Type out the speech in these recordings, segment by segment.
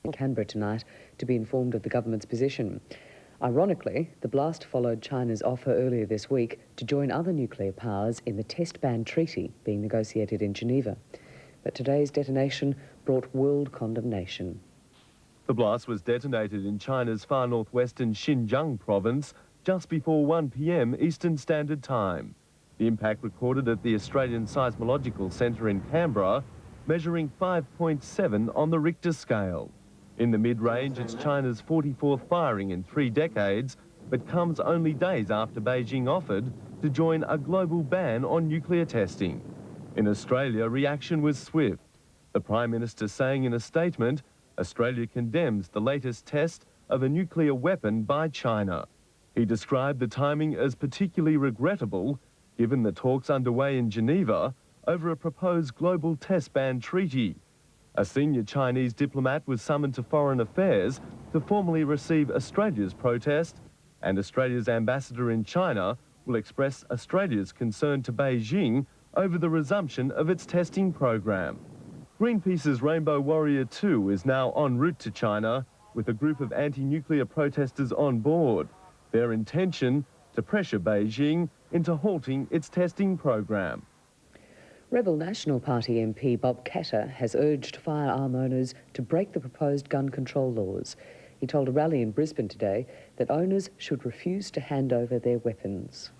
in Canberra tonight to be informed of the government's position. Ironically, the blast followed China's offer earlier this week to join other nuclear powers in the test ban treaty being negotiated in Geneva. But today's detonation brought world condemnation. The blast was detonated in China's far northwestern Xinjiang province just before 1 p.m. Eastern Standard Time. The impact recorded at the Australian Seismological Centre in Canberra, measuring 5.7 on the Richter scale. In the mid-range, it's China's 44th firing in 3 decades, but comes only days after Beijing offered to join a global ban on nuclear testing. In Australia, reaction was swift. The Prime Minister saying in a statement, Australia condemns the latest test of a nuclear weapon by China. He described the timing as particularly regrettable, given the talks underway in Geneva over a proposed global test ban treaty. A senior Chinese diplomat was summoned to Foreign Affairs to formally receive Australia's protest, and Australia's ambassador in China will express Australia's concern to Beijing over the resumption of its testing program. Greenpeace's Rainbow Warrior 2 is now en route to China with a group of anti-nuclear protesters on board. Their intention to pressure Beijing into halting its testing program. Rebel National Party MP Bob Katter has urged firearm owners to break the proposed gun control laws. He told a rally in Brisbane today that owners should refuse to hand over their weapons.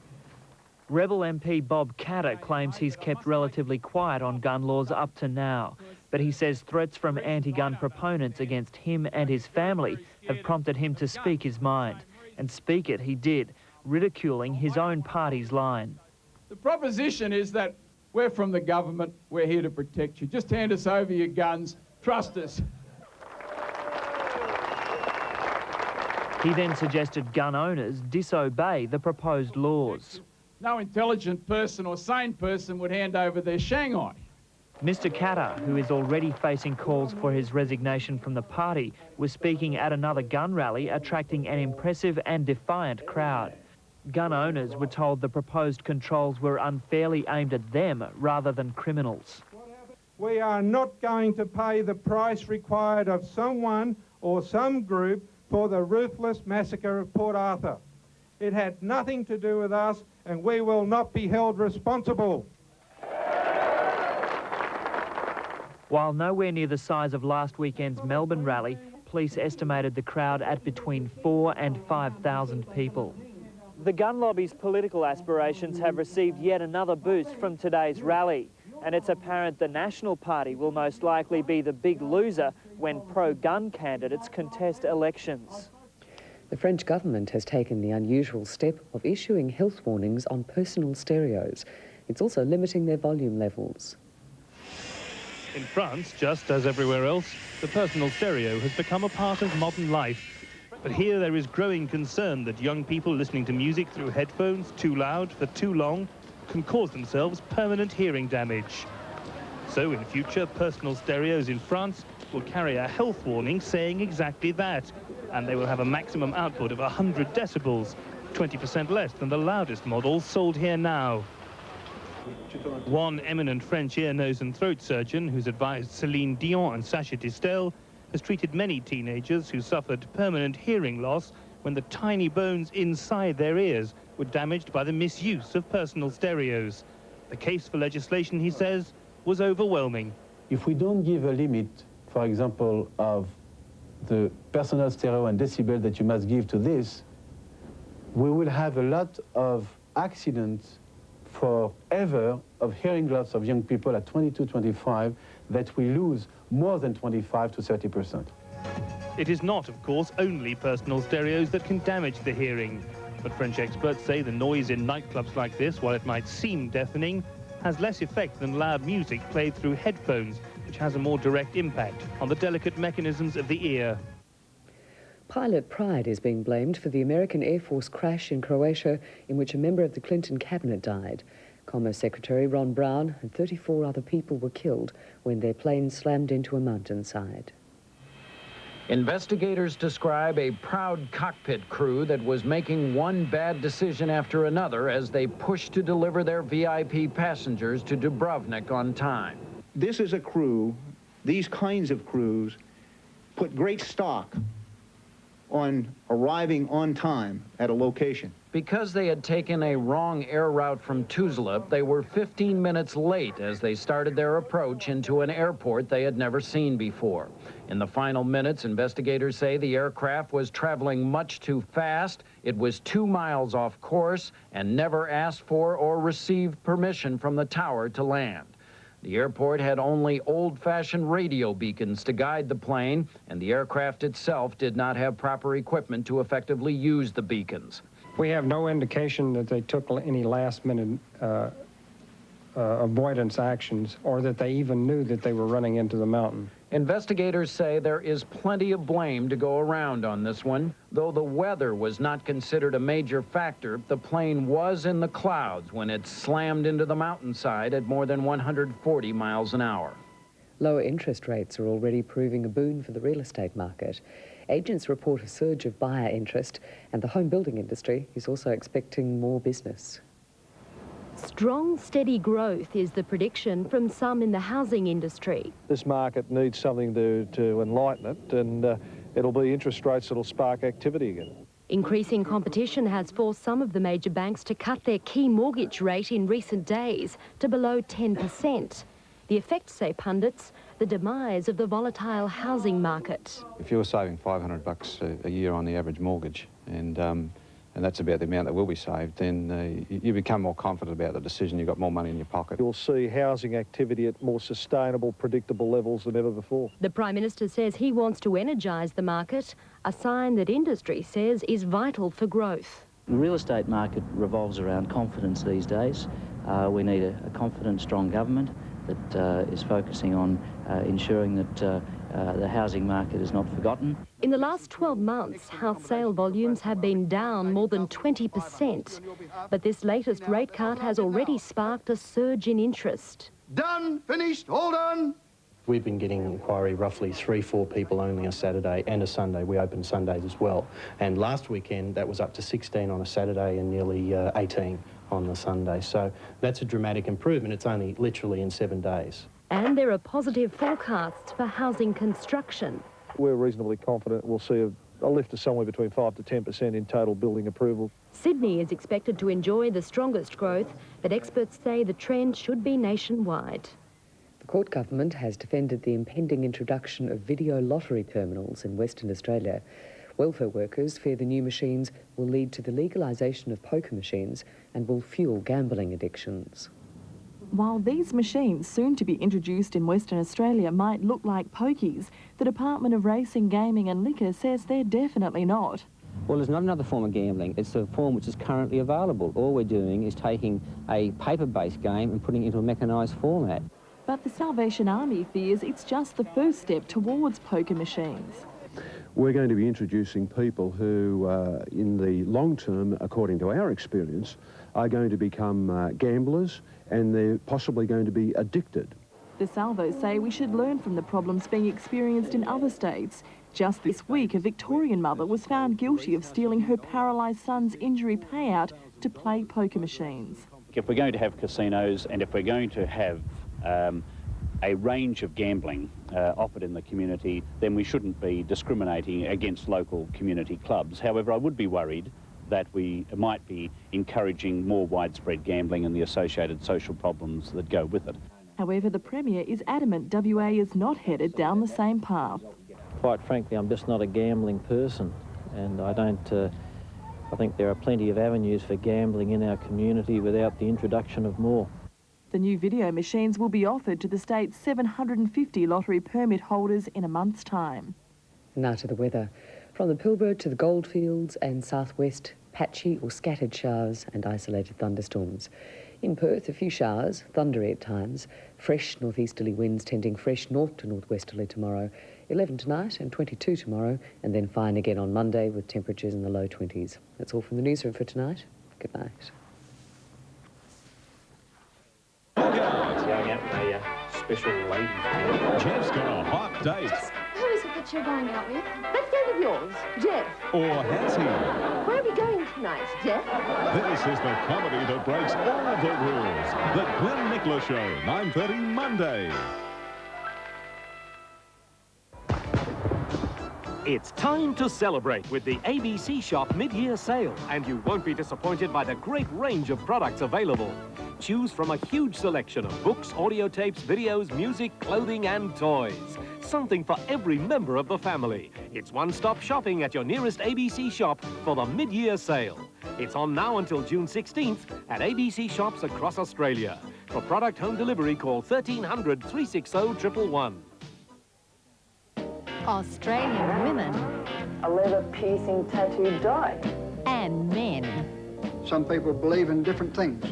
Rebel MP Bob Katter claims he's kept relatively quiet on gun laws up to now, but he says threats from anti-gun proponents against him and his family have prompted him to speak his mind. And speak it he did, ridiculing his own party's line. The proposition is that we're from the government, we're here to protect you. Just hand us over your guns, trust us. He then suggested gun owners disobey the proposed laws. No intelligent person or sane person would hand over their Shanghai. Mr Katter, who is already facing calls for his resignation from the party, was speaking at another gun rally, attracting an impressive and defiant crowd. Gun owners were told the proposed controls were unfairly aimed at them rather than criminals. We are not going to pay the price required of someone or some group for the ruthless massacre of Port Arthur. It had nothing to do with us, and we will not be held responsible. While nowhere near the size of last weekend's Melbourne rally, police estimated the crowd at between 4,000 and 5,000 people. The gun lobby's political aspirations have received yet another boost from today's rally, and it's apparent the National Party will most likely be the big loser when pro-gun candidates contest elections. The French government has taken the unusual step of issuing health warnings on personal stereos. It's also limiting their volume levels. In France, just as everywhere else, the personal stereo has become a part of modern life. But here there is growing concern that young people listening to music through headphones too loud for too long can cause themselves permanent hearing damage. So in future, personal stereos in France will carry a health warning saying exactly that, and they will have a maximum output of 100 decibels, 20% less than the loudest models sold here now. One eminent French ear, nose and throat surgeon who's advised Celine Dion and Sacha Distel has treated many teenagers who suffered permanent hearing loss when the tiny bones inside their ears were damaged by the misuse of personal stereos. The case for legislation, he says, was overwhelming. If we don't give a limit, for example, of the personal stereo and decibel that you must give to this, we will have a lot of accidents forever of hearing loss of young people at 22, 25 that we lose more than 25 to 30%. It is not, of course, only personal stereos that can damage the hearing. But French experts say the noise in nightclubs like this, while it might seem deafening, has less effect than loud music played through headphones, which has a more direct impact on the delicate mechanisms of the ear. Pilot pride is being blamed for the American Air Force crash in Croatia in which a member of the Clinton cabinet died. Commerce Secretary Ron Brown and 34 other people were killed when their plane slammed into a mountainside. Investigators describe a proud cockpit crew that was making one bad decision after another as they pushed to deliver their VIP passengers to Dubrovnik on time. This is a crew, these kinds of crews, put great stock on arriving on time at a location. Because they had taken a wrong air route from Tuzla, they were 15 minutes late as they started their approach into an airport they had never seen before. In the final minutes, investigators say the aircraft was traveling much too fast, it was 2 miles off course, and never asked for or received permission from the tower to land. The airport had only old-fashioned radio beacons to guide the plane, and the aircraft itself did not have proper equipment to effectively use the beacons. We have no indication that they took any last-minute avoidance actions or that they even knew that they were running into the mountain. Investigators say there is plenty of blame to go around on this one. Though the weather was not considered a major factor, the plane was in the clouds when it slammed into the mountainside at more than 140 miles an hour. Lower interest rates are already proving a boon for the real estate market. Agents report a surge of buyer interest, and the home building industry is also expecting more business. Strong, steady growth is the prediction from some in the housing industry. This market needs something to enlighten it, and it'll be interest rates that'll spark activity again. Increasing competition has forced some of the major banks to cut their key mortgage rate in recent days to below 10%. The effect, say pundits, the demise of the volatile housing market. If you're saving $500 a year on the average mortgage, and that's about the amount that will be saved, then you become more confident about the decision. You've got more money in your pocket. You'll see housing activity at more sustainable, predictable levels than ever before. The Prime Minister says he wants to energise the market, a sign that industry says is vital for growth. The real estate market revolves around confidence these days. We need a confident, strong government that is focusing on ensuring that the housing market is not forgotten. In the last 12 months, house sale volumes have been down more than 20%. But this latest rate cut has already sparked a surge in interest. Done, finished, all done. We've been getting inquiry roughly 3-4 people only a Saturday and a Sunday. We open Sundays as well. And last weekend, that was up to 16 on a Saturday and nearly 18 on the Sunday. So that's a dramatic improvement. It's only literally in 7 days. And there are positive forecasts for housing construction. We're reasonably confident we'll see a lift of somewhere between 5 to 10% in total building approval. Sydney is expected to enjoy the strongest growth, but experts say the trend should be nationwide. The Court government has defended the impending introduction of video lottery terminals in Western Australia. Welfare workers fear the new machines will lead to the legalisation of poker machines and will fuel gambling addictions. While these machines soon to be introduced in Western Australia might look like pokies, the Department of Racing, Gaming and Liquor says they're definitely not. Well, it's not another form of gambling. It's a form which is currently available. All we're doing is taking a paper-based game and putting it into a mechanised format. But the Salvation Army fears it's just the first step towards poker machines. We're going to be introducing people who, in the long term, according to our experience, are going to become gamblers, and they're possibly going to be addicted. The Salvos say we should learn from the problems being experienced in other states. Just this week, a Victorian mother was found guilty of stealing her paralysed son's injury payout to play poker machines. If we're going to have casinos and if we're going to have a range of gambling offered in the community, then we shouldn't be discriminating against local community clubs. However, I would be worried that we might be encouraging more widespread gambling and the associated social problems that go with it. However, the Premier is adamant WA is not headed down the same path. Quite frankly, I'm just not a gambling person, and I think there are plenty of avenues for gambling in our community without the introduction of more. The new video machines will be offered to the state's 750 lottery permit holders in a month's time. Now to the weather. From the Pilbara to the Goldfields and southwest, patchy or scattered showers and isolated thunderstorms. In Perth, a few showers, thundery at times, fresh northeasterly winds tending fresh north to northwesterly tomorrow, 11 tonight and 22 tomorrow, and then fine again on Monday with temperatures in the low 20s. That's all from the newsroom for tonight. Good night. Going out with a special lady. Jeff's got a hot date. Who is it that you're going out with? Let's go with yours, Jeff. Or has he? Where are we going tonight, Jeff? This is the comedy that breaks all the rules. The Glenn Nicholas Show, 9:30 Monday. It's time to celebrate with the ABC Shop mid-year sale, and you won't be disappointed by the great range of products available. Choose from a huge selection of books, audio tapes, videos, music, clothing and toys. Something for every member of the family. It's one-stop shopping at your nearest ABC Shop for the mid-year sale. It's on now until June 16th at ABC Shops across Australia. For product home delivery, call 1300 360 111. Australian women. A leather-piercing tattoo dyke. And men. Some people believe in different things.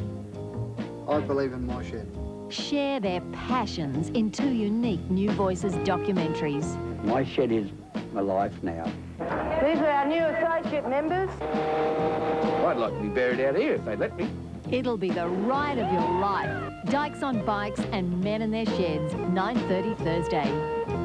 I believe in my shed. Share their passions in 2 unique New Voices documentaries. My shed is my life now. These are our new associate members. I'd like to be buried out here if they'd let me. It'll be the ride of your life. Dykes on Bikes and Men in Their Sheds, 9:30 Thursday.